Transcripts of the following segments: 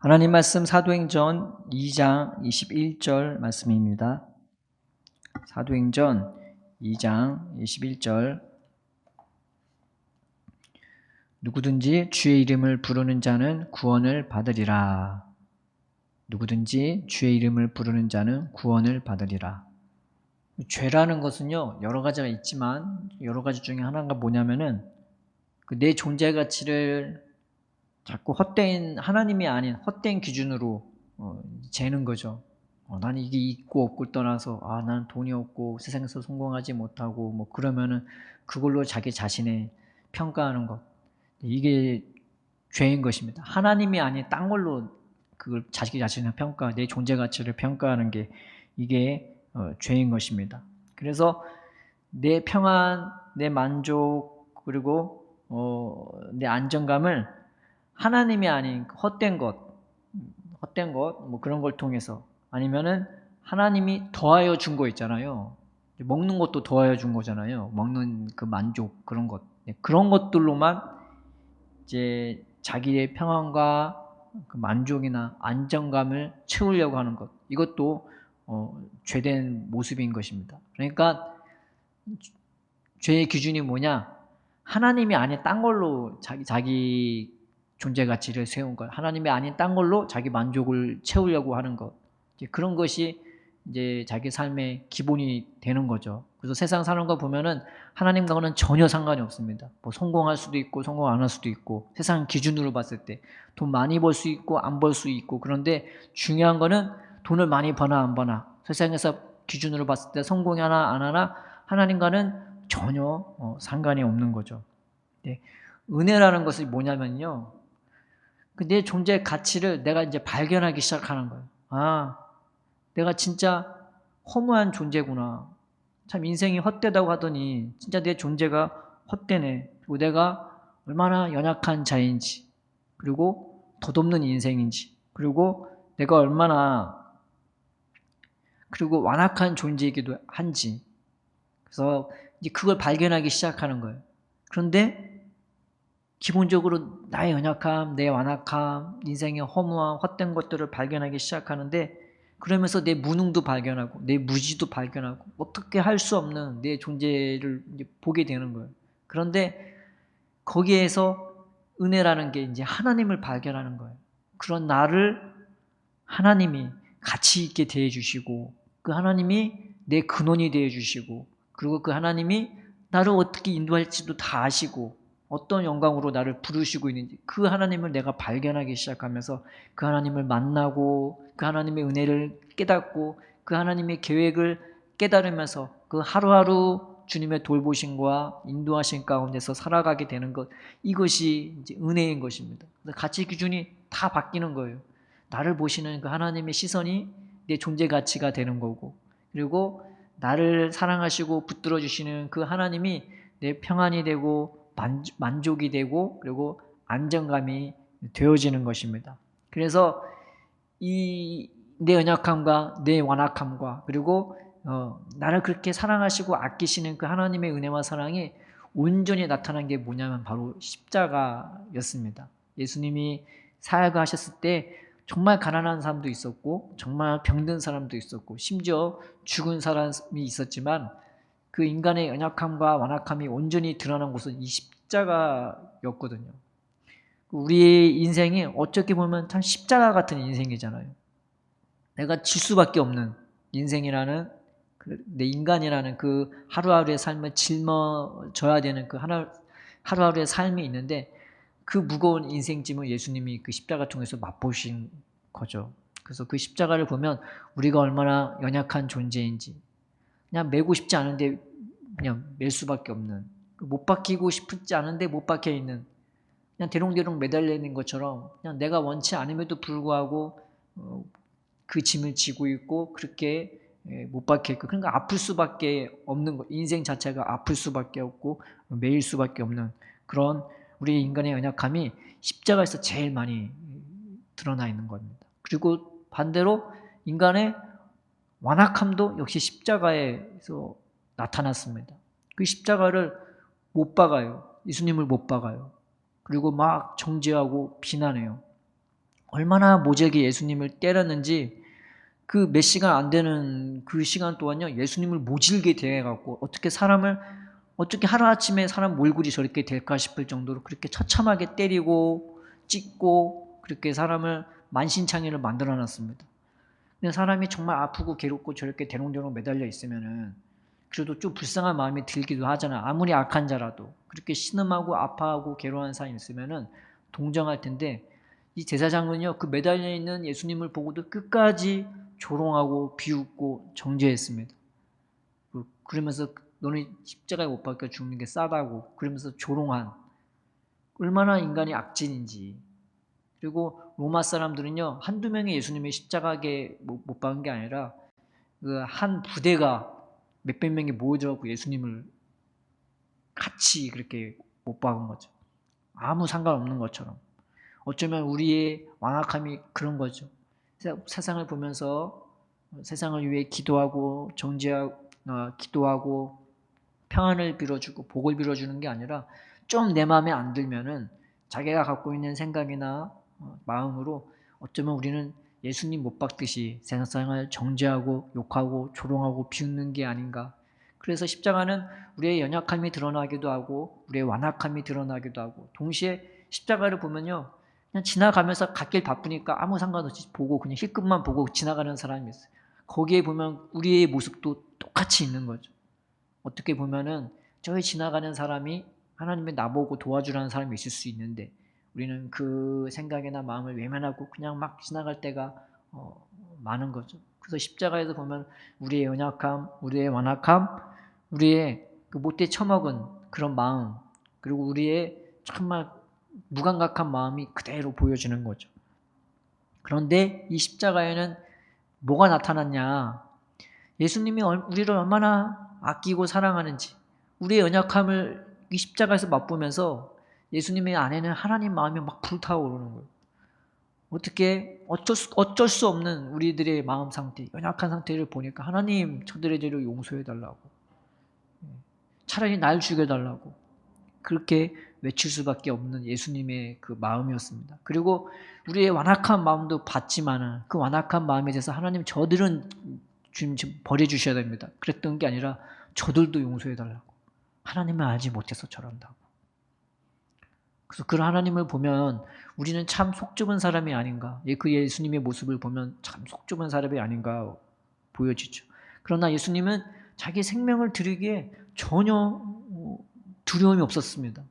하나님 말씀 사도행전 2장 21절 말씀입니다. 사도행전 2장 21절 누구든지 주의 이름을 부르는 자는 구원을 받으리라. 누구든지 주의 이름을 부르는 자는 구원을 받으리라. 죄라는 것은요, 여러 가지가 있지만 여러 가지 중에 하나가 뭐냐면은 내 존재 가치를 자꾸 헛된 하나님이 아닌 헛된 기준으로 재는 거죠. 난 이게 있고 없고를 떠나서 난 돈이 없고 세상에서 성공하지 못하고 뭐 그러면은 그걸로 자기 자신을 평가하는 것, 이게 죄인 것입니다. 하나님이 아닌 딴 걸로 그걸 자기 자신을 평가, 내 존재 가치를 평가하는 게 이게 죄인 것입니다. 그래서 내 평안, 내 만족, 그리고 내 안정감을 하나님이 아닌 헛된 것, 뭐 그런 걸 통해서, 아니면은 하나님이 더하여 준 거 있잖아요. 먹는 것도 더하여 준 거잖아요. 먹는 그 만족, 그런 것. 그런 것들로만 이제 자기의 평안과 그 만족이나 안정감을 채우려고 하는 것. 이것도 죄된 모습인 것입니다. 그러니까 죄의 기준이 뭐냐? 하나님이 아닌 딴 걸로 자기 존재 가치를 세운 것, 하나님이 아닌 딴 걸로 자기 만족을 채우려고 하는 것, 그런 것이 이제 자기 삶의 기본이 되는 거죠. 그래서 세상 사는 거 보면은 하나님과는 전혀 상관이 없습니다. 뭐 성공할 수도 있고 성공 안 할 수도 있고, 세상 기준으로 봤을 때 돈 많이 벌 수 있고 안 벌 수 있고, 그런데 중요한 거는 돈을 많이 버나 안 버나, 세상에서 기준으로 봤을 때 성공하나 안 하나 하나님과는 전혀 상관이 없는 거죠. 네. 은혜라는 것이 뭐냐면요, 내 존재의 가치를 내가 이제 발견하기 시작하는 거예요. 내가 진짜 허무한 존재구나. 참 인생이 헛되다고 하더니 진짜 내 존재가 헛되네. 그리고 내가 얼마나 연약한 자인지, 그리고 덧없는 인생인지, 그리고 내가 얼마나 그리고 완악한 존재이기도 한지. 그래서 이제 그걸 발견하기 시작하는 거예요. 그런데 기본적으로 나의 연약함, 내 완악함, 인생의 허무함, 헛된 것들을 발견하기 시작하는데, 그러면서 내 무능도 발견하고 내 무지도 발견하고 어떻게 할 수 없는 내 존재를 이제 보게 되는 거예요. 그런데 거기에서 은혜라는 게 이제 하나님을 발견하는 거예요. 그런 나를 하나님이 가치 있게 대해 주시고, 그 하나님이 내 근원이 되어 주시고, 그리고 그 하나님이 나를 어떻게 인도할지도 다 아시고, 어떤 영광으로 나를 부르시고 있는지 그 하나님을 내가 발견하기 시작하면서 그 하나님을 만나고 그 하나님의 은혜를 깨닫고 그 하나님의 계획을 깨달으면서 그 하루하루 주님의 돌보심과 인도하심 가운데서 살아가게 되는 것, 이것이 이제 은혜인 것입니다. 가치 기준이 다 바뀌는 거예요. 나를 보시는 그 하나님의 시선이 내 존재 가치가 되는 거고, 그리고 나를 사랑하시고 붙들어 주시는 그 하나님이 내 평안이 되고 만족이 되고, 그리고 안정감이 되어지는 것입니다. 그래서 이 내 연약함과 내 완악함과, 그리고 나를 그렇게 사랑하시고 아끼시는 그 하나님의 은혜와 사랑이 온전히 나타난 게 뭐냐면 바로 십자가였습니다. 예수님이 사역하셨을 때 정말 가난한 사람도 있었고 정말 병든 사람도 있었고 심지어 죽은 사람이 있었지만, 그 인간의 연약함과 완악함이 온전히 드러난 곳은 이 십자가였거든요. 우리의 인생이 어떻게 보면 참 십자가 같은 인생이잖아요. 내가 질 수밖에 없는 인생이라는, 내 인간이라는 그 하루하루의 삶을 짊어져야 되는 그 하루하루의 삶이 있는데, 그 무거운 인생짐을 예수님이 그 십자가 통해서 맛보신 거죠. 그래서 그 십자가를 보면 우리가 얼마나 연약한 존재인지, 그냥 메고 싶지 않은데 그냥 맬 수밖에 없는, 못 박히고 싶지 않은데 못 박혀 있는, 그냥 대롱대롱 매달려 있는 것처럼 그냥 내가 원치 않음에도 불구하고 그 짐을 지고 있고, 그렇게 못 박혀 있고, 그러니까 아플 수밖에 없는 것, 인생 자체가 아플 수밖에 없고 매일 수밖에 없는 그런 우리 인간의 연약함이 십자가에서 제일 많이 드러나 있는 겁니다. 그리고 반대로 인간의 완악함도 역시 십자가에서 나타났습니다. 그 십자가를 못 박아요. 예수님을 못 박아요. 그리고 막 정죄하고 비난해요. 얼마나 모질게 예수님을 때렸는지 그 몇 시간 안 되는 그 시간 동안요, 예수님을 모질게 대해갖고 어떻게 하루아침에 사람 몰골이 저렇게 될까 싶을 정도로 그렇게 처참하게 때리고 찢고 그렇게 사람을 만신창이를 만들어 놨습니다. 근데 사람이 정말 아프고 괴롭고 저렇게 대롱대롱 매달려 있으면은 그래도 좀 불쌍한 마음이 들기도 하잖아. 아무리 악한 자라도 그렇게 신음하고 아파하고 괴로워하는 사람이 있으면은 동정할 텐데, 이 제사장은요 그 매달려 있는 예수님을 보고도 끝까지 조롱하고 비웃고 정죄했습니다. 그러면서 너는 십자가에 못 박혀 죽는 게 싸다고 그러면서 조롱한, 얼마나 인간이 악진인지. 그리고 로마 사람들은요 한두 명의 예수님의 십자가에 못 박은 게 아니라 그 한 부대가 몇백 명이 모여들어갖고 예수님을 같이 그렇게 못 박은 거죠. 아무 상관없는 것처럼. 어쩌면 우리의 완악함이 그런 거죠. 세상을 보면서 세상을 위해 기도하고 기도하고 평안을 빌어주고 복을 빌어주는 게 아니라 좀 내 마음에 안 들면은 자기가 갖고 있는 생각이나 마음으로 어쩌면 우리는 예수님 못 박듯이 세상을 정죄하고 욕하고 조롱하고 비웃는 게 아닌가. 그래서 십자가는 우리의 연약함이 드러나기도 하고 우리의 완악함이 드러나기도 하고, 동시에 십자가를 보면요 그냥 지나가면서 갓길 바쁘니까 아무 상관없이 보고 그냥 힐끔만 보고 지나가는 사람이 있어요. 거기에 보면 우리의 모습도 똑같이 있는 거죠. 어떻게 보면은 저기 지나가는 사람이 하나님의 나보고 도와주라는 사람이 있을 수 있는데 우리는 그 생각이나 마음을 외면하고 그냥 막 지나갈 때가 많은 거죠. 그래서 십자가에서 보면 우리의 연약함, 우리의 완악함, 우리의 그 못돼 처먹은 그런 마음, 그리고 우리의 정말 무감각한 마음이 그대로 보여지는 거죠. 그런데 이 십자가에는 뭐가 나타났냐? 예수님이 우리를 얼마나 아끼고 사랑하는지, 우리의 연약함을 이 십자가에서 맛보면서 예수님의 안에는 하나님 마음이 막 불타오르는 거예요. 어쩔 수 없는 우리들의 마음 상태, 연약한 상태를 보니까 하나님 저들의 죄를 용서해달라고, 차라리 날 죽여달라고 그렇게 외칠 수밖에 없는 예수님의 그 마음이었습니다. 그리고 우리의 완악한 마음도 봤지만은 그 완악한 마음에 대해서 하나님 저들은 지금 버려주셔야 됩니다. 그랬던 게 아니라 저들도 용서해달라고. 하나님을 알지 못해서 저런다고. 그래서 그런 하나님을 보면 우리는 참 속 좁은 사람이 아닌가. 그 예수님의 모습을 보면 참 속 좁은 사람이 아닌가 보여지죠. 그러나 예수님은 자기 생명을 드리기에 전혀 두려움이 없었습니다.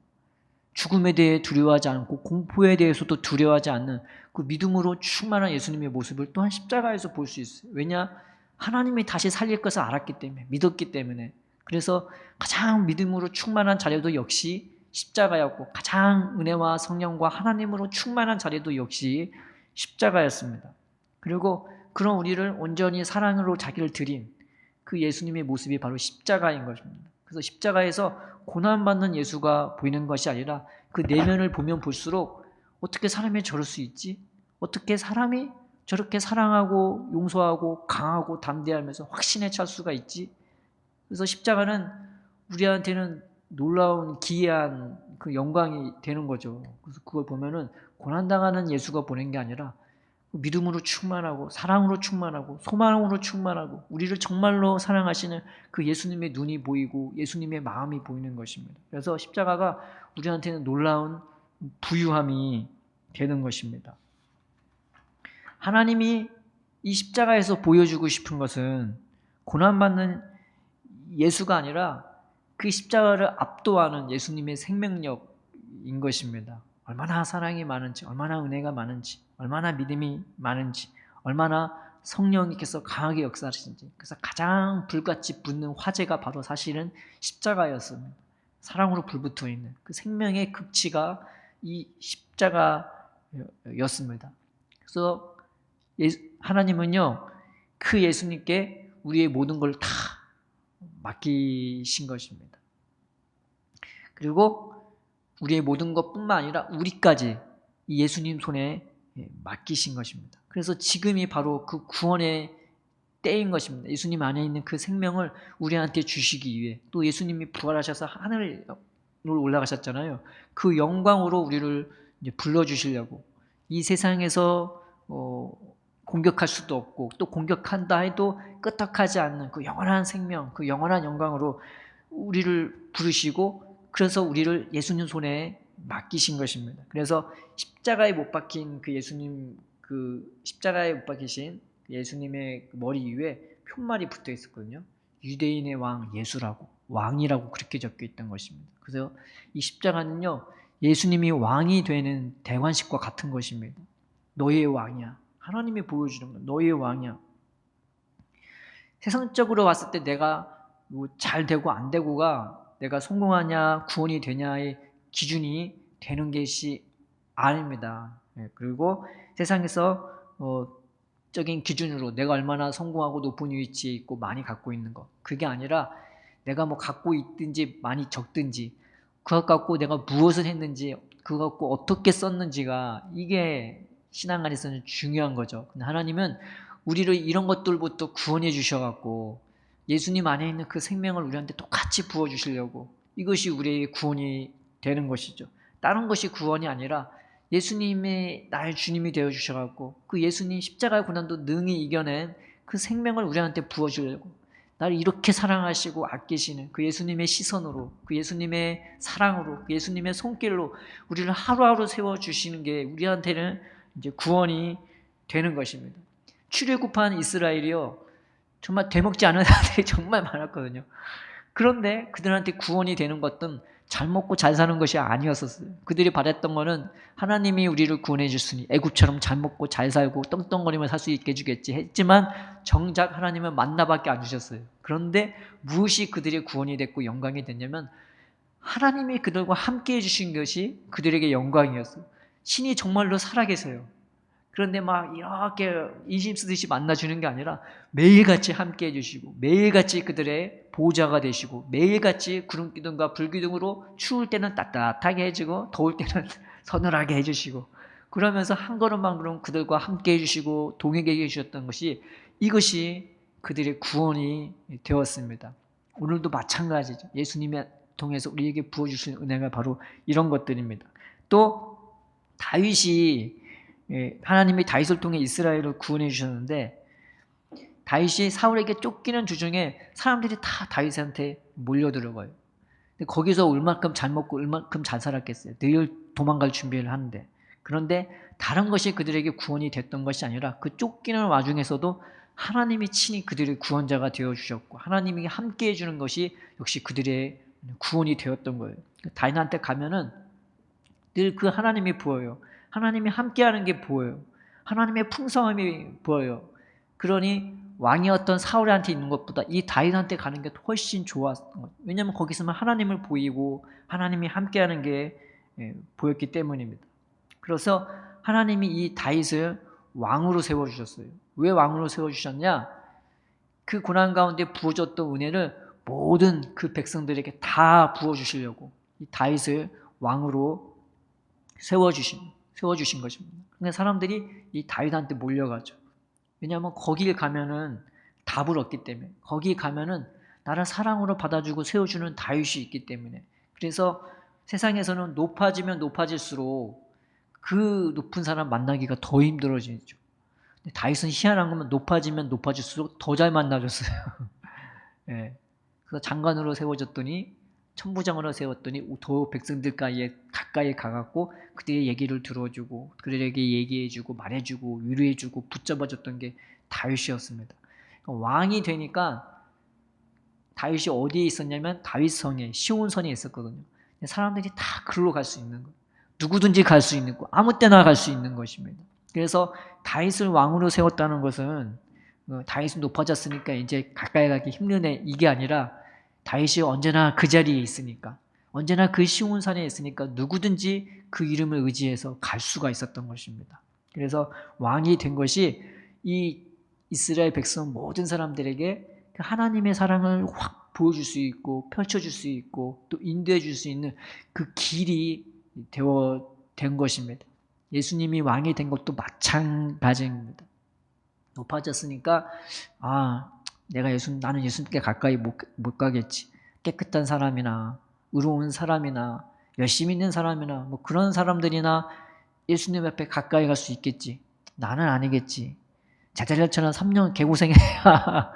죽음에 대해 두려워하지 않고 공포에 대해서도 두려워하지 않는 그 믿음으로 충만한 예수님의 모습을 또한 십자가에서 볼 수 있어요. 왜냐? 하나님이 다시 살릴 것을 알았기 때문에, 믿었기 때문에. 그래서 가장 믿음으로 충만한 자리도 역시 십자가였고, 가장 은혜와 성령과 하나님으로 충만한 자리도 역시 십자가였습니다. 그리고 그런 우리를 온전히 사랑으로 자기를 드린 그 예수님의 모습이 바로 십자가인 것입니다. 그래서 십자가에서 고난받는 예수가 보이는 것이 아니라 그 내면을 보면 볼수록 어떻게 사람이 저럴 수 있지? 어떻게 사람이 저렇게 사랑하고 용서하고 강하고 담대하면서 확신에 찰 수가 있지? 그래서 십자가는 우리한테는 놀라운 기이한 그 영광이 되는 거죠. 그래서 그걸 보면은 고난당하는 예수가 보낸 게 아니라 믿음으로 충만하고 사랑으로 충만하고 소망으로 충만하고 우리를 정말로 사랑하시는 그 예수님의 눈이 보이고 예수님의 마음이 보이는 것입니다. 그래서 십자가가 우리한테는 놀라운 부유함이 되는 것입니다. 하나님이 이 십자가에서 보여주고 싶은 것은 고난받는 예수가 아니라 그 십자가를 압도하는 예수님의 생명력인 것입니다. 얼마나 사랑이 많은지, 얼마나 은혜가 많은지, 얼마나 믿음이 많은지, 얼마나 성령님께서 강하게 역사하시는지. 그래서 가장 불같이 붙는 화재가 바로 사실은 십자가였습니다. 사랑으로 불붙어 있는 그 생명의 극치가 이 십자가였습니다. 그래서 하나님은요 그 예수님께 우리의 모든 걸 다 맡기신 것입니다. 그리고 우리의 모든 것뿐만 아니라 우리까지 이 예수님 손에 맡기신 것입니다. 그래서 지금이 바로 그 구원의 때인 것입니다. 예수님 안에 있는 그 생명을 우리한테 주시기 위해, 또 예수님이 부활하셔서 하늘로 올라가셨잖아요. 그 영광으로 우리를 이제 불러주시려고, 이 세상에서 공격할 수도 없고 또 공격한다 해도 끄떡하지 않는 그 영원한 생명, 그 영원한 영광으로 우리를 부르시고 그래서 우리를 예수님 손에 맡기신 것입니다. 그래서 십자가에 못 박힌 그 예수님, 그 십자가에 못 박히신 예수님의 머리 위에 표말이 붙어 있었거든요. 유대인의 왕 예수라고, 왕이라고 그렇게 적혀 있던 것입니다. 그래서 이 십자가는요, 예수님이 왕이 되는 대관식과 같은 것입니다. 너희의 왕이야. 하나님이 보여주는 거, 너희의 왕이야. 세상적으로 봤을 때 내가 잘 되고 안 되고가 내가 성공하냐 구원이 되냐의 기준이 되는 것이 아닙니다. 그리고 세상에서 적인 기준으로 내가 얼마나 성공하고 높은 위치에 있고 많이 갖고 있는 것, 그게 아니라 내가 뭐 갖고 있든지 많이 적든지 그것 갖고 내가 무엇을 했는지 그것 갖고 어떻게 썼는지가 이게 신앙 안에서는 중요한 거죠. 근데 하나님은 우리를 이런 것들부터 구원해 주셔갖고 예수님 안에 있는 그 생명을 우리한테 똑같이 부어주시려고, 이것이 우리의 구원이 되는 것이죠. 다른 것이 구원이 아니라 예수님의 나의 주님이 되어주셔갖고 그 예수님 십자가의 고난도 능히 이겨낸 그 생명을 우리한테 부어주려고, 나를 이렇게 사랑하시고 아끼시는 그 예수님의 시선으로, 그 예수님의 사랑으로, 그 예수님의 손길로 우리를 하루하루 세워주시는 게 우리한테는 이제 구원이 되는 것입니다. 출애굽한 이스라엘이요, 정말 되먹지 않은 사람들이 정말 많았거든요. 그런데 그들한테 구원이 되는 것은 잘 먹고 잘 사는 것이 아니었었어요. 그들이 바랬던 거는 하나님이 우리를 구원해 줬으니 애굽처럼 잘 먹고 잘 살고 떵떵거리며 살 수 있게 해주겠지 했지만 정작 하나님은 만나밖에 안 주셨어요. 그런데 무엇이 그들의 구원이 됐고 영광이 됐냐면 하나님이 그들과 함께 해주신 것이 그들에게 영광이었어요. 신이 정말로 살아계세요. 그런데 막 이렇게 인심 쓰듯이 만나주는 게 아니라 매일같이 함께 해주시고 매일같이 그들의 보호자가 되시고 매일같이 구름기둥과 불기둥으로 추울 때는 따뜻하게 해주고 더울 때는 서늘하게 해주시고 그러면서 한 걸음 한 걸음 그들과 함께 해주시고 동행하게 해주셨던 것이, 이것이 그들의 구원이 되었습니다. 오늘도 마찬가지죠. 예수님이 통해서 우리에게 부어주신 은혜가 바로 이런 것들입니다. 또 다윗이, 하나님이 다윗을 통해 이스라엘을 구원해 주셨는데 다윗이 사울에게 쫓기는 주중에 사람들이 다 다윗한테 몰려들어가요. 근데 거기서 얼만큼 잘 먹고 얼만큼 잘 살았겠어요. 늘 도망갈 준비를 하는데. 그런데 다른 것이 그들에게 구원이 됐던 것이 아니라 그 쫓기는 와중에서도 하나님이 친히 그들의 구원자가 되어주셨고 하나님이 함께 해주는 것이 역시 그들의 구원이 되었던 거예요. 다윗한테 가면은 늘 그 하나님이 보여요. 하나님이 함께하는 게 보여요. 하나님의 풍성함이 보여요. 그러니 왕이었던 사울한테 있는 것보다 이 다윗한테 가는 게 훨씬 좋았던 거예요. 왜냐하면 거기서만 하나님을 보이고 하나님이 함께하는 게 보였기 때문입니다. 그래서 하나님이 이 다윗을 왕으로 세워주셨어요. 왜 왕으로 세워주셨냐? 그 고난 가운데 부어줬던 은혜를 모든 그 백성들에게 다 부어주시려고 이 다윗을 왕으로 세워주신 것입니다. 근데 사람들이 이 다윗한테 몰려가죠. 왜냐하면 거기에 가면은 답을 얻기 때문에, 거기 가면은 나를 사랑으로 받아주고 세워주는 다윗이 있기 때문에. 그래서 세상에서는 높아지면 높아질수록 그 높은 사람 만나기가 더 힘들어지죠. 다윗은 희한한 거면 높아지면 높아질수록 더 잘 만나줬어요. 네. 그래서 장관으로 세워졌더니 천부장으로 세웠더니 더 백성들까지 가까이 가갖고 그들의 얘기를 들어주고 그들에게 얘기해주고 말해주고 위로해주고 붙잡아줬던 게 다윗이었습니다. 왕이 되니까 다윗이 어디에 있었냐면 다윗성에 시온성에 있었거든요. 사람들이 다 그리로 갈 수 있는 거예요. 누구든지 갈 수 있는 거, 아무 때나 갈 수 있는 것입니다. 그래서 다윗을 왕으로 세웠다는 것은 다윗은 높아졌으니까 이제 가까이 가기 힘든 애, 이게 아니라 다윗이 언제나 그 자리에 있으니까, 언제나 그 시온산에 있으니까 누구든지 그 이름을 의지해서 갈 수가 있었던 것입니다. 그래서 왕이 된 것이 이 이스라엘 백성 모든 사람들에게 하나님의 사랑을 확 보여줄 수 있고 펼쳐줄 수 있고 또 인도해 줄 수 있는 그 길이 된 것입니다. 예수님이 왕이 된 것도 마찬가지입니다. 높아졌으니까 나는 예수님께 가까이 못 가겠지. 깨끗한 사람이나 의로운 사람이나 열심히 있는 사람이나 뭐 그런 사람들이나 예수님 앞에 가까이 갈 수 있겠지. 나는 아니겠지. 제자들처럼 3년 개고생해야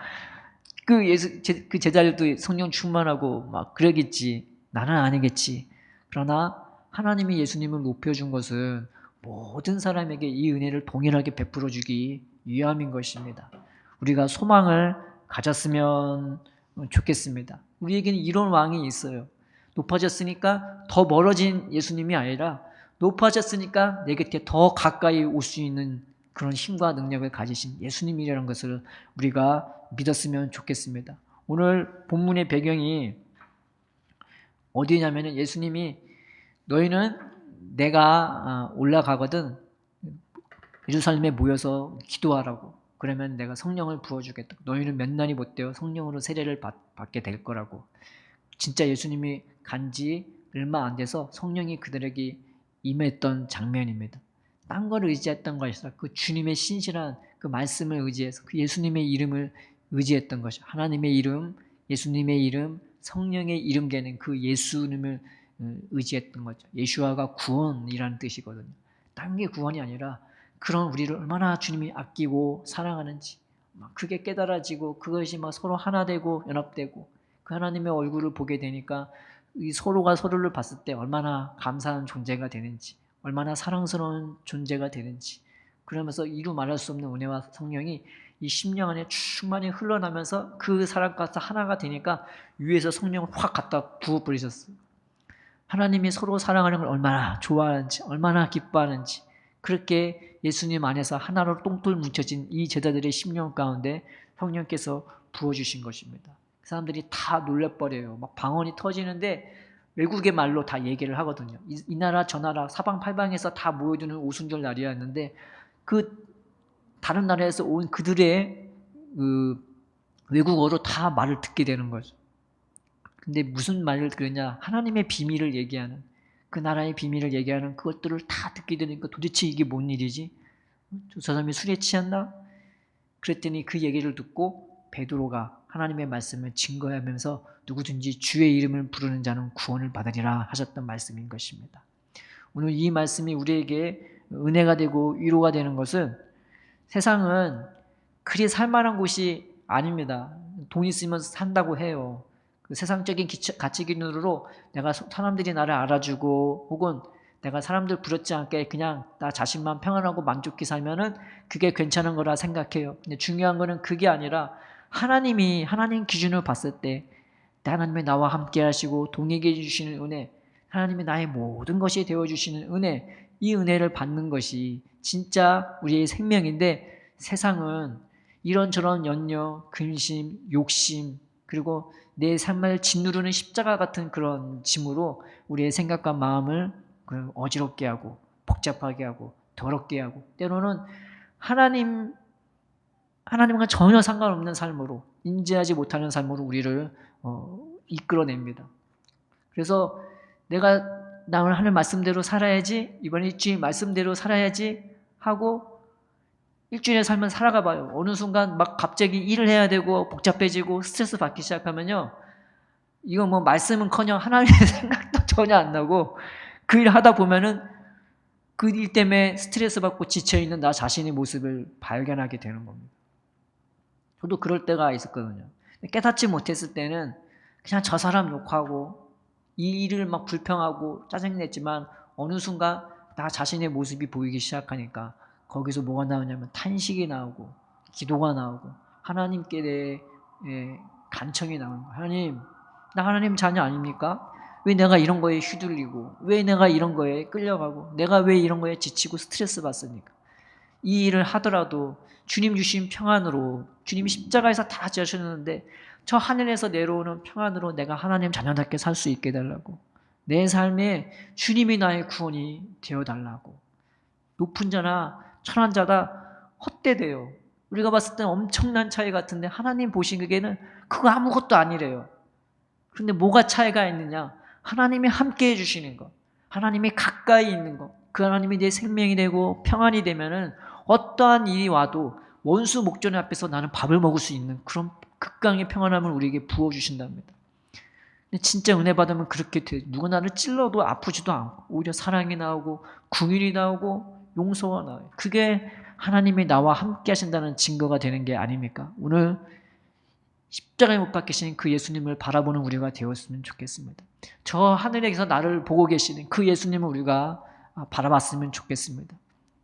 그 제자들도 성령 충만하고 막 그러겠지. 나는 아니겠지. 그러나 하나님이 예수님을 높여준 것은 모든 사람에게 이 은혜를 동일하게 베풀어 주기 위함인 것입니다. 우리가 소망을 가졌으면 좋겠습니다. 우리에게는 이런 왕이 있어요. 높아졌으니까 더 멀어진 예수님이 아니라 높아졌으니까 내 곁에 더 가까이 올 수 있는 그런 힘과 능력을 가지신 예수님이라는 것을 우리가 믿었으면 좋겠습니다. 오늘 본문의 배경이 어디냐면 예수님이 너희는 내가 올라가거든 예루살렘에 모여서 기도하라고. 그러면 내가 성령을 부어주겠다. 너희는 몇 날이 못 되어 성령으로 세례를 받게 될 거라고. 진짜 예수님이 간지 얼마 안 돼서 성령이 그들에게 임했던 장면입니다. 딴 걸 의지했던 것이 아니라 그 주님의 신실한 그 말씀을 의지해서 그 예수님의 이름을 의지했던 것이 하나님의 이름, 예수님의 이름, 성령의 이름 되는 그 예수님을 의지했던 거죠. 예수아가 구원이라는 뜻이거든요. 딴 게 구원이 아니라 그런 우리를 얼마나 주님이 아끼고 사랑하는지 막 그게 깨달아지고 그것이 막 서로 하나 되고 연합되고 그 하나님의 얼굴을 보게 되니까 이 서로가 서로를 봤을 때 얼마나 감사한 존재가 되는지 얼마나 사랑스러운 존재가 되는지 그러면서 이루 말할 수 없는 은혜와 성령이 이 심령 안에 충만히 흘러나면서 그 사람과 하나가 되니까 위에서 성령을 확 갖다 부어버리셨어요. 하나님이 서로 사랑하는 걸 얼마나 좋아하는지 얼마나 기뻐하는지 그렇게 예수님 안에서 하나로 똥돌 뭉쳐진 이 제자들의 심령 가운데 성령께서 부어주신 것입니다. 그 사람들이 다 놀래버려요. 막 방언이 터지는데 외국의 말로 다 얘기를 하거든요. 이 나라 저 나라 사방팔방에서 다 모여드는 오순절 날이었는데 그 다른 나라에서 온 그들의 그 외국어로 다 말을 듣게 되는 거죠. 근데 무슨 말을 들으냐? 하나님의 비밀을 얘기하는 그 나라의 비밀을 얘기하는 그것들을 다 듣게 되니까 도대체 이게 뭔 일이지? 저 사람이 술에 취했나? 그랬더니 그 얘기를 듣고 베드로가 하나님의 말씀을 증거하면서 누구든지 주의 이름을 부르는 자는 구원을 받으리라 하셨던 말씀인 것입니다. 오늘 이 말씀이 우리에게 은혜가 되고 위로가 되는 것은 세상은 그리 살만한 곳이 아닙니다. 돈 있으면 산다고 해요. 그 세상적인 가치 기준으로 내가 사람들이 나를 알아주고 혹은 내가 사람들 부럽지 않게 그냥 나 자신만 평안하고 만족히 살면은 그게 괜찮은 거라 생각해요. 근데 중요한 거는 그게 아니라 하나님 기준으로 봤을 때 하나님이 나와 함께 하시고 동행해 주시는 은혜, 하나님이 나의 모든 것이 되어 주시는 은혜, 이 은혜를 받는 것이 진짜 우리의 생명인데 세상은 이런저런 연려, 근심, 욕심 그리고 내 삶을 짓누르는 십자가 같은 그런 짐으로 우리의 생각과 마음을 어지럽게 하고 복잡하게 하고 더럽게 하고 때로는 하나님과 전혀 상관없는 삶으로 인지하지 못하는 삶으로 우리를 이끌어냅니다. 그래서 내가 오늘 하는 말씀대로 살아야지 이번 일주일 말씀대로 살아야지 하고 일주일의 삶을 살아가 봐요. 어느 순간 막 갑자기 일을 해야 되고 복잡해지고 스트레스 받기 시작하면요. 이거 뭐 말씀은커녕 하나님의 생각도 전혀 안 나고 그 일 하다 보면은 그 일 때문에 스트레스 받고 지쳐있는 나 자신의 모습을 발견하게 되는 겁니다. 저도 그럴 때가 있었거든요. 깨닫지 못했을 때는 그냥 저 사람 욕하고 이 일을 막 불평하고 짜증냈지만 어느 순간 나 자신의 모습이 보이기 시작하니까 거기서 뭐가 나오냐면 탄식이 나오고 기도가 나오고 하나님께 대해 간청이 나오는 거예요. 하나님, 나 하나님 자녀 아닙니까? 왜 내가 이런 거에 휘둘리고 왜 내가 이런 거에 끌려가고 내가 왜 이런 거에 지치고 스트레스 받습니까? 이 일을 하더라도 주님 주신 평안으로 주님이 십자가에서 다 지으셨는데 저 하늘에서 내려오는 평안으로 내가 하나님 자녀답게 살 수 있게 해달라고 내 삶에 주님이 나의 구원이 되어달라고 높은 자나 천한 자다 헛되대요. 우리가 봤을 때는 엄청난 차이 같은데 하나님 보시기에는 그거 아무것도 아니래요. 그런데 뭐가 차이가 있느냐? 하나님이 함께 해주시는 것, 하나님이 가까이 있는 것, 그 하나님이 내 생명이 되고 평안이 되면은 어떠한 일이 와도 원수 목전의 앞에서 나는 밥을 먹을 수 있는 그런 극강의 평안함을 우리에게 부어주신답니다. 근데 진짜 은혜 받으면 그렇게 돼. 누가 나를 찔러도 아프지도 않고 오히려 사랑이 나오고 긍휼이 나오고 용서가 나와요. 그게 하나님이 나와 함께 하신다는 증거가 되는 게 아닙니까? 오늘 십자가에 못 박히신 그 예수님을 바라보는 우리가 되었으면 좋겠습니다. 저 하늘에서 나를 보고 계시는 그 예수님을 우리가 바라봤으면 좋겠습니다.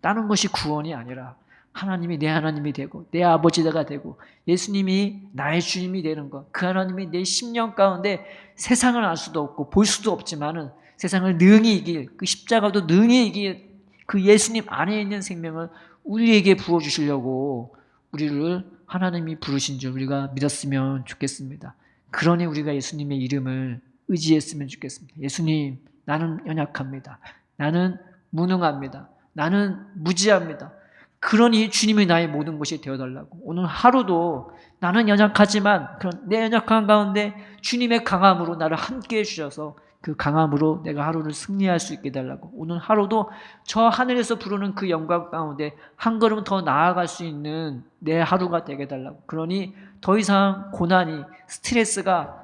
다른 것이 구원이 아니라 하나님이 내 하나님이 되고 내 아버지가 되고 예수님이 나의 주님이 되는 것, 그 하나님이 내 심령 가운데 세상을 알 수도 없고 볼 수도 없지만은 세상을 능히 이길, 그 십자가도 능히 이길 그 예수님 안에 있는 생명을 우리에게 부어주시려고 우리를 하나님이 부르신 줄 우리가 믿었으면 좋겠습니다. 그러니 우리가 예수님의 이름을 의지했으면 좋겠습니다. 예수님, 나는 연약합니다. 나는 무능합니다. 나는 무지합니다. 그러니 주님이 나의 모든 것이 되어달라고. 오늘 하루도 나는 연약하지만 그런 내 연약한 가운데 주님의 강함으로 나를 함께 해주셔서 그 강함으로 내가 하루를 승리할 수 있게 해달라고. 오늘 하루도 저 하늘에서 부르는 그 영광 가운데 한 걸음 더 나아갈 수 있는 내 하루가 되게 해달라고. 그러니 더 이상 고난이, 스트레스가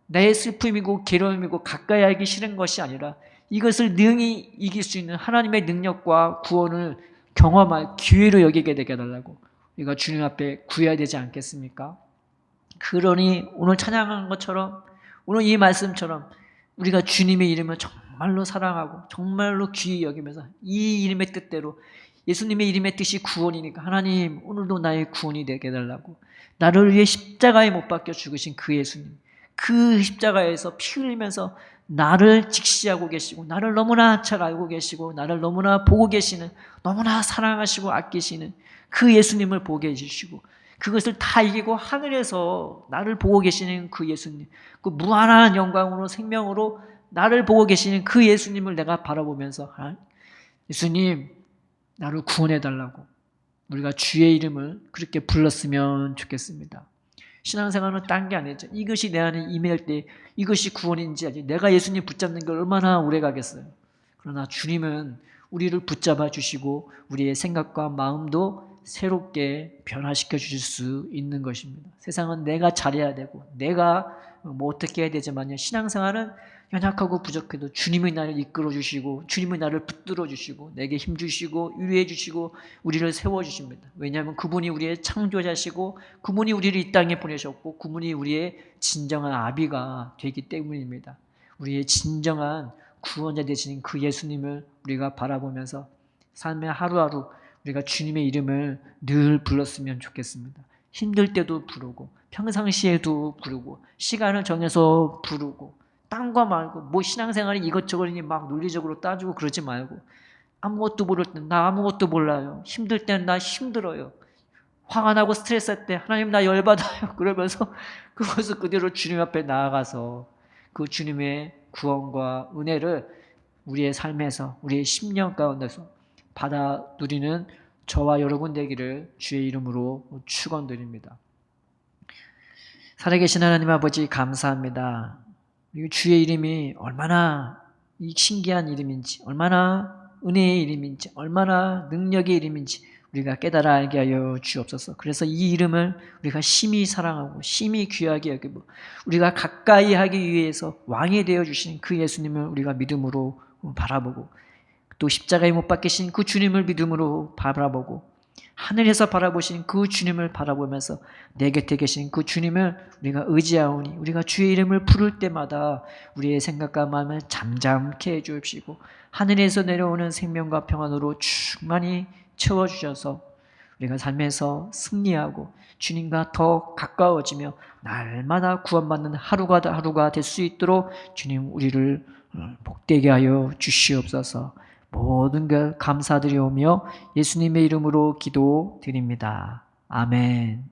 내 슬픔이고 괴로움이고 가까이 하기 싫은 것이 아니라 이것을 능히 이길 수 있는 하나님의 능력과 구원을 경험할 기회로 여기게 되게 해달라고 우리가 주님 앞에 구해야 되지 않겠습니까? 그러니 오늘 찬양한 것처럼 오늘 이 말씀처럼 우리가 주님의 이름을 정말로 사랑하고 정말로 귀히 여기면서 이 이름의 뜻대로 예수님의 이름의 뜻이 구원이니까 하나님 오늘도 나의 구원이 되게 해달라고. 나를 위해 십자가에 못 박혀 죽으신 그 예수님, 그 십자가에서 피 흘리면서 나를 직시하고 계시고 나를 너무나 잘 알고 계시고 나를 너무나 보고 계시는, 너무나 사랑하시고 아끼시는 그 예수님을 보게 해주시고 그것을 다 이기고 하늘에서 나를 보고 계시는 그 예수님, 그 무한한 영광으로 생명으로 나를 보고 계시는 그 예수님을 내가 바라보면서 예수님 나를 구원해달라고 우리가 주의 이름을 그렇게 불렀으면 좋겠습니다. 신앙생활은 딴 게 아니죠. 이것이 내 안에 임할 때 이것이 구원인지 알지. 내가 예수님 붙잡는 게 얼마나 오래 가겠어요. 그러나 주님은 우리를 붙잡아 주시고 우리의 생각과 마음도 새롭게 변화시켜 주실 수 있는 것입니다. 세상은 내가 잘해야 되고 내가 뭐 어떻게 해야 되지만 신앙생활은 연약하고 부족해도 주님이 나를 이끌어 주시고 주님이 나를 붙들어 주시고 내게 힘 주시고 위로해 주시고 우리를 세워 주십니다. 왜냐하면 그분이 우리의 창조자시고 그분이 우리를 이 땅에 보내셨고 그분이 우리의 진정한 아비가 되기 때문입니다. 우리의 진정한 구원자 되시는 그 예수님을 우리가 바라보면서 삶의 하루하루 우리가 주님의 이름을 늘 불렀으면 좋겠습니다. 힘들 때도 부르고 평상시에도 부르고 시간을 정해서 부르고 딴 거 말고 뭐 신앙생활이 이것저것이 막 논리적으로 따지고 그러지 말고 아무것도 모를 때 나 아무것도 몰라요. 힘들 땐 나 힘들어요. 화가 나고 스트레스할 때 하나님 나 열받아요. 그러면서 그것을 그대로 주님 앞에 나아가서 그 주님의 구원과 은혜를 우리의 삶에서 우리의 심령 가운데서 받아 누리는 저와 여러분 되기를 주의 이름으로 축원드립니다. 살아계신 하나님 아버지 감사합니다. 주의 이름이 얼마나 신기한 이름인지, 얼마나 은혜의 이름인지, 얼마나 능력의 이름인지 우리가 깨달아 알게 하여 주옵소서. 그래서 이 이름을 우리가 심히 사랑하고 심히 귀하게 여기고 우리가 가까이 하기 위해서 왕이 되어주신 그 예수님을 우리가 믿음으로 바라보고 또 십자가에 못 박히신 그 주님을 믿음으로 바라보고 하늘에서 바라보신 그 주님을 바라보면서 내 곁에 계신 그 주님을 우리가 의지하오니 우리가 주의 이름을 부를 때마다 우리의 생각과 마음을 잠잠케 해주옵시고 하늘에서 내려오는 생명과 평안으로 충만히 채워주셔서 우리가 삶에서 승리하고 주님과 더 가까워지며 날마다 구원받는 하루가 될 수 있도록 주님 우리를 복되게 하여 주시옵소서. 모든 것 감사드리오며 예수님의 이름으로 기도드립니다. 아멘.